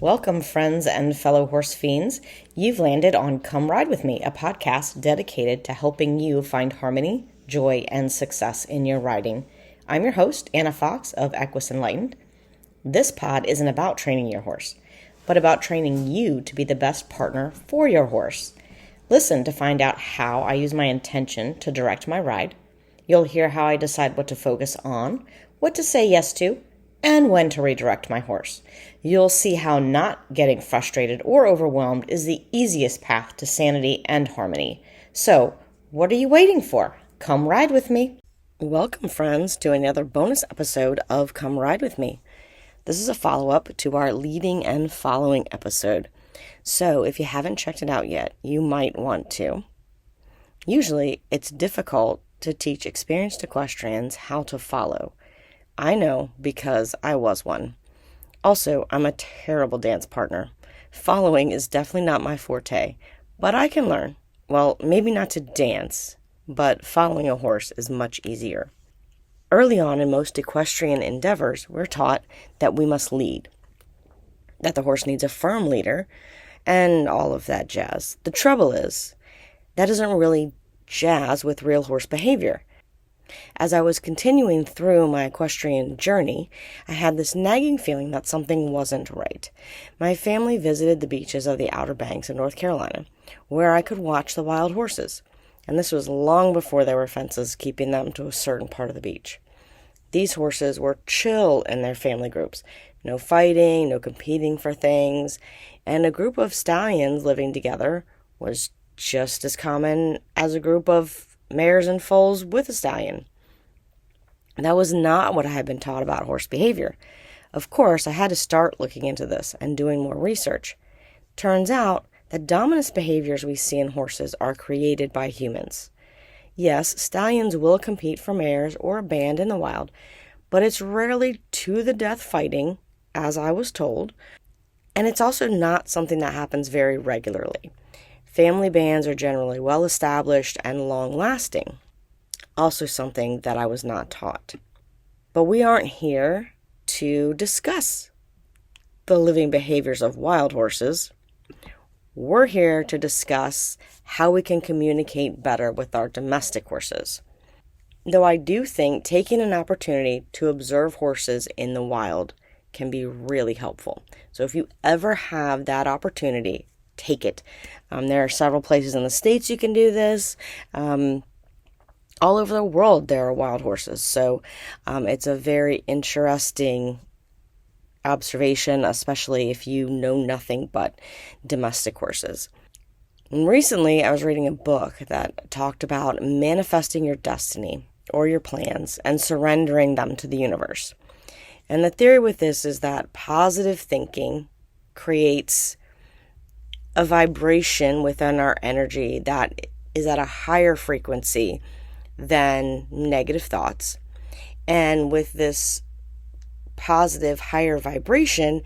Welcome, friends and fellow horse fiends. You've landed on Come Ride With Me, a podcast dedicated to helping you find harmony, joy, and success in your riding. I'm your host, Anna Fox of Equus Enlightened. This pod isn't about training your horse, but about training you to be the best partner for your horse. Listen to find out how I use my intention to direct my ride. You'll hear how I decide what to focus on, what to say yes to, and when to redirect my horse. You'll see how not getting frustrated or overwhelmed is the easiest path to sanity and harmony. So, what are you waiting for? Come ride with me. Welcome, friends, to another bonus episode of Come Ride With Me. This is a follow-up to our leading and following episode. So, if you haven't checked it out yet, you might want to. Usually, it's difficult to teach experienced equestrians how to follow. I know because I was one. Also, I'm a terrible dance partner. Following is definitely not my forte, but I can learn. Well, maybe not to dance, but following a horse is much easier. Early on in most equestrian endeavors, we're taught that we must lead, that the horse needs a firm leader, and all of that jazz. The trouble is, that isn't really jazz with real horse behavior. As I was continuing through my equestrian journey, I had this nagging feeling that something wasn't right. My family visited the beaches of the Outer Banks of North Carolina, where I could watch the wild horses, and this was long before there were fences keeping them to a certain part of the beach. These horses were chill in their family groups, no fighting, no competing for things, and a group of stallions living together was just as common as a group of mares and foals with a stallion. That was not what I had been taught about horse behavior. Of course, I had to start looking into this and doing more research. Turns out that dominance behaviors we see in horses are created by humans. Yes, stallions will compete for mares or a band in the wild, but it's rarely to the death fighting, as I was told, and it's also not something that happens very regularly. Family bands are generally well established and long-lasting, also something that I was not taught. But we aren't here to discuss the living behaviors of wild horses. We're here to discuss how we can communicate better with our domestic horses. Though I do think taking an opportunity to observe horses in the wild can be really helpful. So if you ever have that opportunity, take it. There are several places in the States you can do this. All over the world there are wild horses. So it's a very interesting observation, especially if you know nothing but domestic horses. And recently I was reading a book that talked about manifesting your destiny or your plans and surrendering them to the universe. And the theory with this is that positive thinking creates a vibration within our energy that is at a higher frequency than negative thoughts. And with this positive, higher vibration,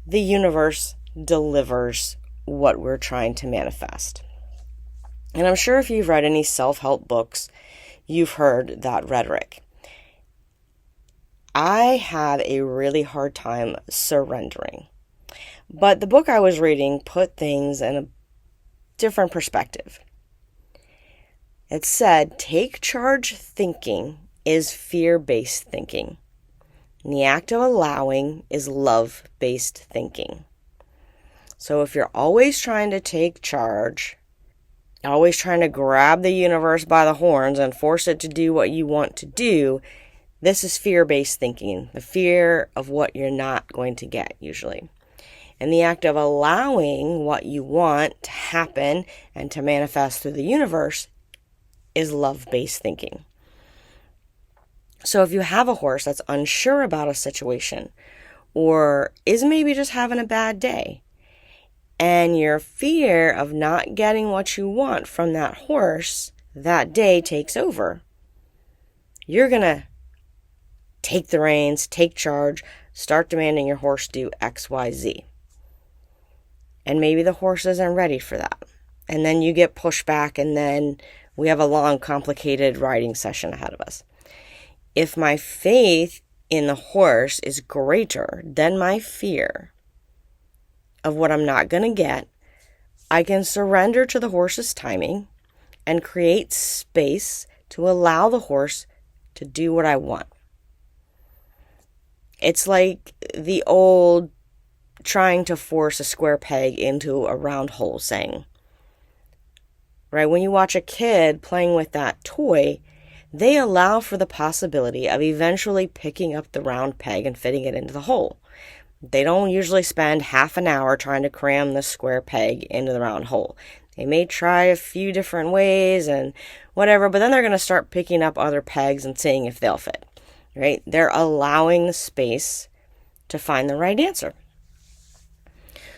the universe delivers what we're trying to manifest. And I'm sure if you've read any self-help books, you've heard that rhetoric. I have a really hard time surrendering. But the book I was reading put things in a different perspective. It said, take charge thinking is fear-based thinking. And the act of allowing is love-based thinking. So if you're always trying to take charge, always trying to grab the universe by the horns and force it to do what you want to do, this is fear-based thinking. The fear of what you're not going to get, usually. And the act of allowing what you want to happen and to manifest through the universe is love-based thinking. So if you have a horse that's unsure about a situation or is maybe just having a bad day, and your fear of not getting what you want from that horse that day takes over, you're going to take the reins, take charge, start demanding your horse do X, Y, Z. And maybe the horse isn't ready for that. And then you get pushed back, and then we have a long, complicated riding session ahead of us. If my faith in the horse is greater than my fear, of what I'm not going to get, I can surrender to the horse's timing and create space to allow the horse to do what I want. It's like the old trying to force a square peg into a round hole saying, right? When you watch a kid playing with that toy, they allow for the possibility of eventually picking up the round peg and fitting it into the hole. They don't usually spend half an hour trying to cram the square peg into the round hole. They may try a few different ways and whatever, but then they're going to start picking up other pegs and seeing if they'll fit, right? They're allowing the space to find the right answer.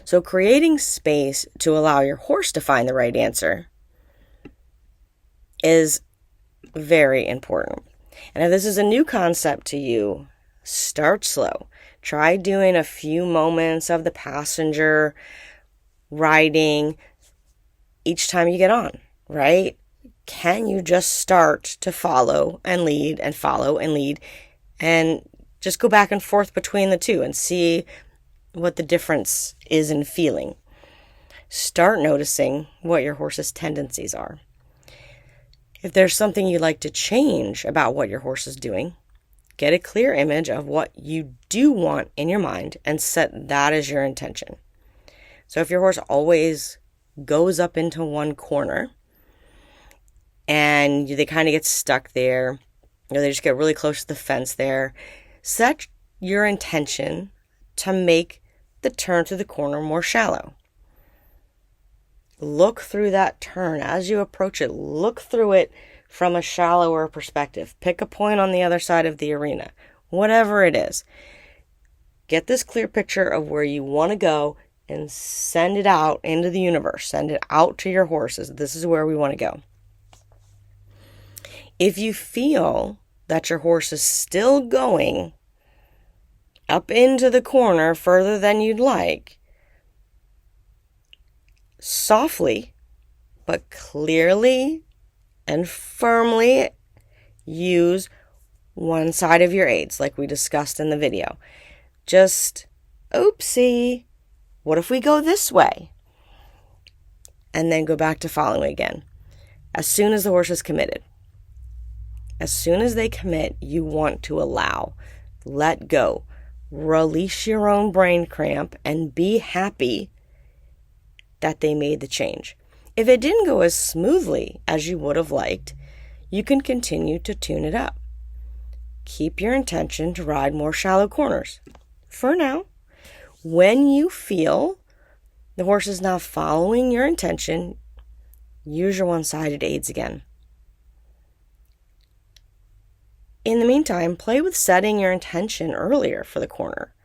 So creating space to allow your horse to find the right answer is very important. And if this is a new concept to you, start slow. Try doing a few moments of the passenger riding each time you get on, right? Can you just start to follow and lead and follow and lead and just go back and forth between the two and see what the difference is in feeling? Start noticing what your horse's tendencies are. If there's something you'd like to change about what your horse is doing, get a clear image of what you do want in your mind and set that as your intention. So if your horse always goes up into one corner and they kind of get stuck there, or they just get really close to the fence there, set your intention to make the turn to the corner more shallow. Look through that turn as you approach it. Look through it from a shallower perspective. Pick a point on the other side of the arena. Whatever it is. Get this clear picture of where you want to go and send it out into the universe. Send it out to your horses. This is where we want to go. If you feel that your horse is still going up into the corner further than you'd like, softly but clearly and firmly use one side of your aids like we discussed in the video. Just, oopsie, what if we go this way? And then go back to following again. As soon as the horse is committed. As soon as they commit, you want to allow, let go, release your own brain cramp, and be happy that they made the change. If it didn't go as smoothly as you would have liked, you can continue to tune it up. Keep your intention to ride more shallow corners. For now, when you feel the horse is now following your intention, use your one-sided aids again. In the meantime, play with setting your intention earlier for the corner,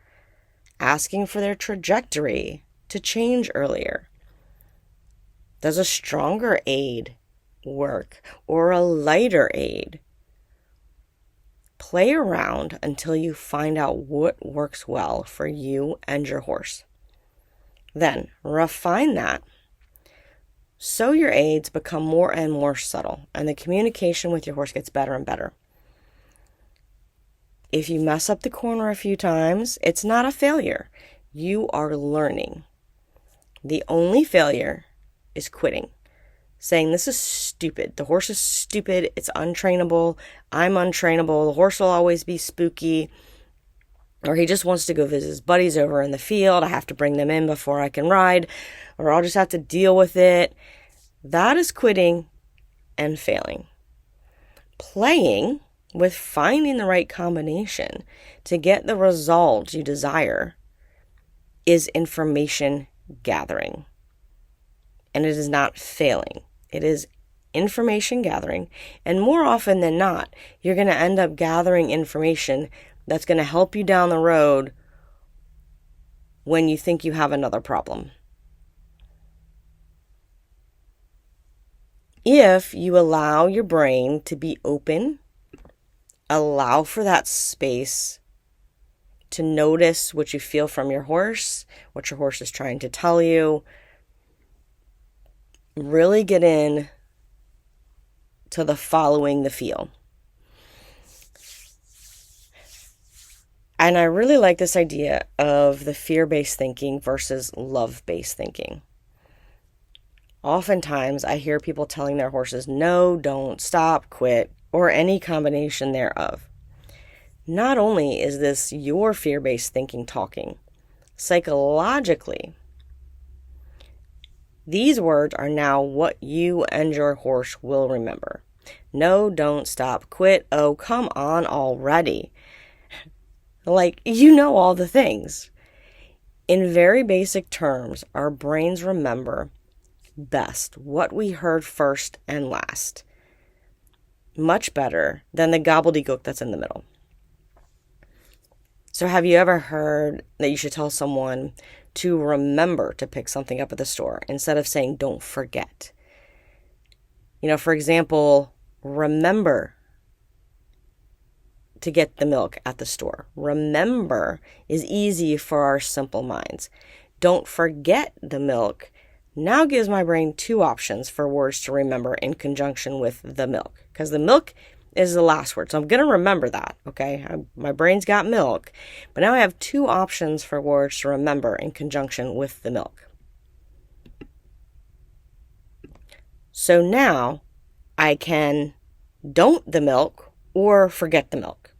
asking for their trajectory to change earlier. Does a stronger aid work or a lighter aid? Play around until you find out what works well for you and your horse. Then refine that so your aids become more and more subtle and the communication with your horse gets better and better. If you mess up the corner a few times, it's not a failure. You are learning. The only failure is quitting. Saying this is stupid. The horse is stupid. It's untrainable. I'm untrainable. The horse will always be spooky. Or he just wants to go visit his buddies over in the field. I have to bring them in before I can ride. Or I'll just have to deal with it. That is quitting and failing. Playing with finding the right combination to get the result you desire is information gathering. And it is not failing. It is information gathering. And more often than not, you're going to end up gathering information that's going to help you down the road when you think you have another problem. If you allow your brain to be open, allow for that space to notice what you feel from your horse, what your horse is trying to tell you, really get in to the following the feel. And I really like this idea of the fear-based thinking versus love-based thinking. Oftentimes, I hear people telling their horses, no, don't, stop, quit, or any combination thereof. Not only is this your fear-based thinking talking, psychologically, these words are now what you and your horse will remember. No, don't, stop, quit, oh, come on already. Like, you know all the things. In very basic terms, our brains remember best what we heard first and last. Much better than the gobbledygook that's in the middle. So have you ever heard that you should tell someone to remember to pick something up at the store instead of saying don't forget? For example, remember to get the milk at the store. Remember is easy for our simple minds. Don't forget the milk now gives my brain two options for words to remember in conjunction with the milk, because the milk is the last word. So I'm going to remember that, okay? My brain's got milk, but now I have two options for words to remember in conjunction with the milk. So now I can don't the milk or forget the milk.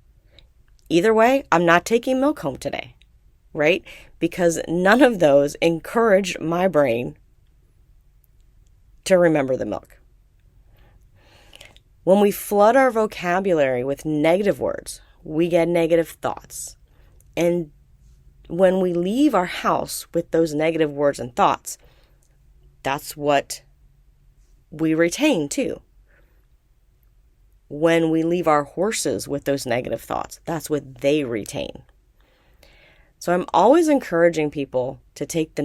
Either way, I'm not taking milk home today, right? Because none of those encourage my brain to remember the milk. When we flood our vocabulary with negative words, we get negative thoughts. And when we leave our house with those negative words and thoughts, that's what we retain too. When we leave our horses with those negative thoughts, that's what they retain. So I'm always encouraging people to take the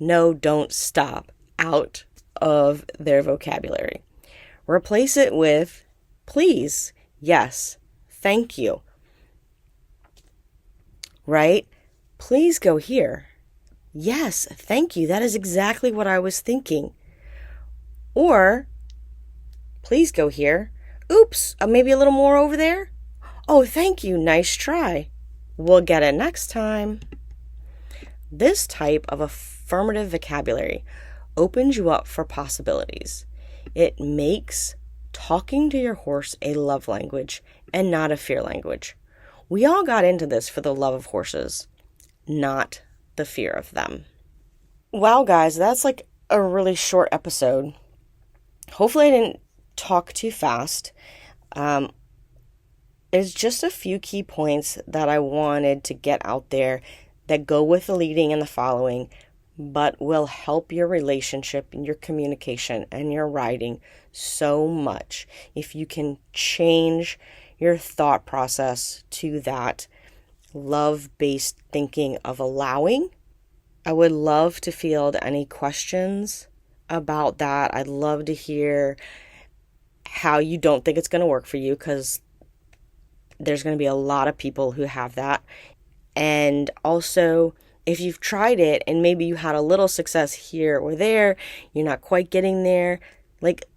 no, don't stop out of their vocabulary. Replace it with please, yes, thank you. Right? Please go here. Yes, thank you. That is exactly what I was thinking. Or please go here. Oops, maybe a little more over there. Oh, thank you. Nice try. We'll get it next time. This type of affirmative vocabulary opens you up for possibilities. It makes talking to your horse a love language and not a fear language. We all got into this for the love of horses, not the fear of them. Wow, guys, that's like a really short episode. Hopefully I didn't talk too fast. There's just a few key points that I wanted to get out there that go with the leading and the following, but will help your relationship and your communication and your riding so much if you can change your thought process to that love-based thinking of allowing. I would love to field any questions about that. I'd love to hear how you don't think it's going to work for you, because there's going to be a lot of people who have that. And also, if you've tried it and maybe you had a little success here or there, you're not quite getting there,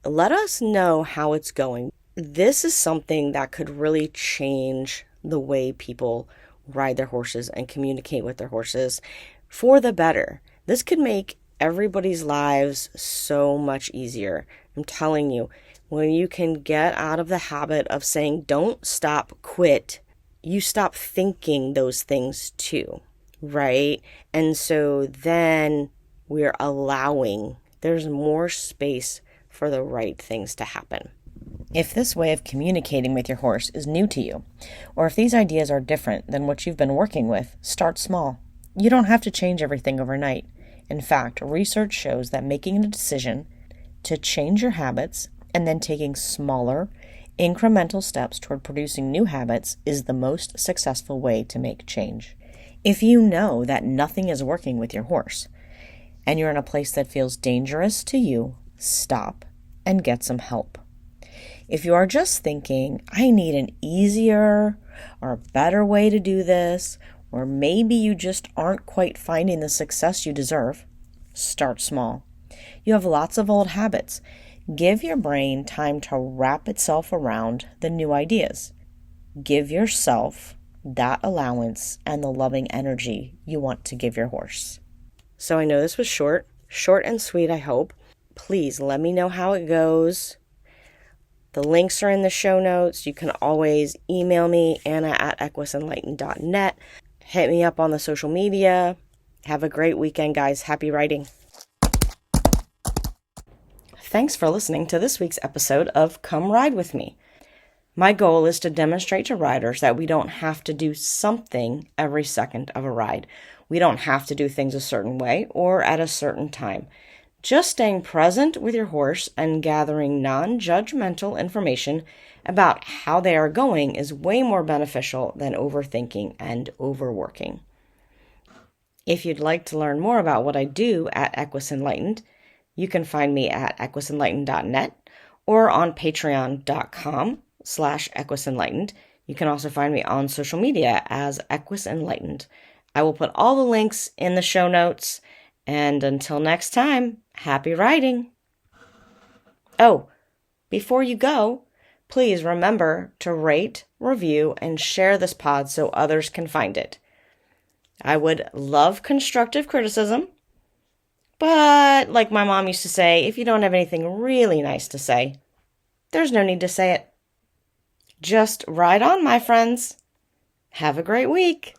let us know how it's going. This is something that could really change the way people ride their horses and communicate with their horses for the better. This could make everybody's lives so much easier. I'm telling you, when you can get out of the habit of saying, don't stop, quit, you stop thinking those things too, right? And so then we're allowing, there's more space for the right things to happen. If this way of communicating with your horse is new to you, or if these ideas are different than what you've been working with, start small. You don't have to change everything overnight. In fact, research shows that making a decision to change your habits and then taking smaller, incremental steps toward producing new habits is the most successful way to make change. If you know that nothing is working with your horse and you're in a place that feels dangerous to you, stop and get some help. If you are just thinking, I need an easier or a better way to do this, or maybe you just aren't quite finding the success you deserve, start small. You have lots of old habits. Give your brain time to wrap itself around the new ideas. give yourself that allowance and the loving energy you want to give your horse. So I know this was short and sweet, I hope. Please let me know how it goes. The links are in the show notes. You can always email me, anna@equisenlightened.net. Hit me up on the social media. Have a great weekend, guys. Happy riding. Thanks for listening to this week's episode of Come Ride With Me. My goal is to demonstrate to riders that we don't have to do something every second of a ride. We don't have to do things a certain way or at a certain time. Just staying present with your horse and gathering non-judgmental information about how they are going is way more beneficial than overthinking and overworking. If you'd like to learn more about what I do at Equus Enlightened, you can find me at equisenlightened.net or on patreon.com/Equus Enlightened. You can also find me on social media as Equus Enlightened. I will put all the links in the show notes. And until next time, happy riding. Oh, before you go, please remember to rate, review, and share this pod so others can find it. I would love constructive criticism, but like my mom used to say, if you don't have anything really nice to say, there's no need to say it. Just ride on, my friends. Have a great week.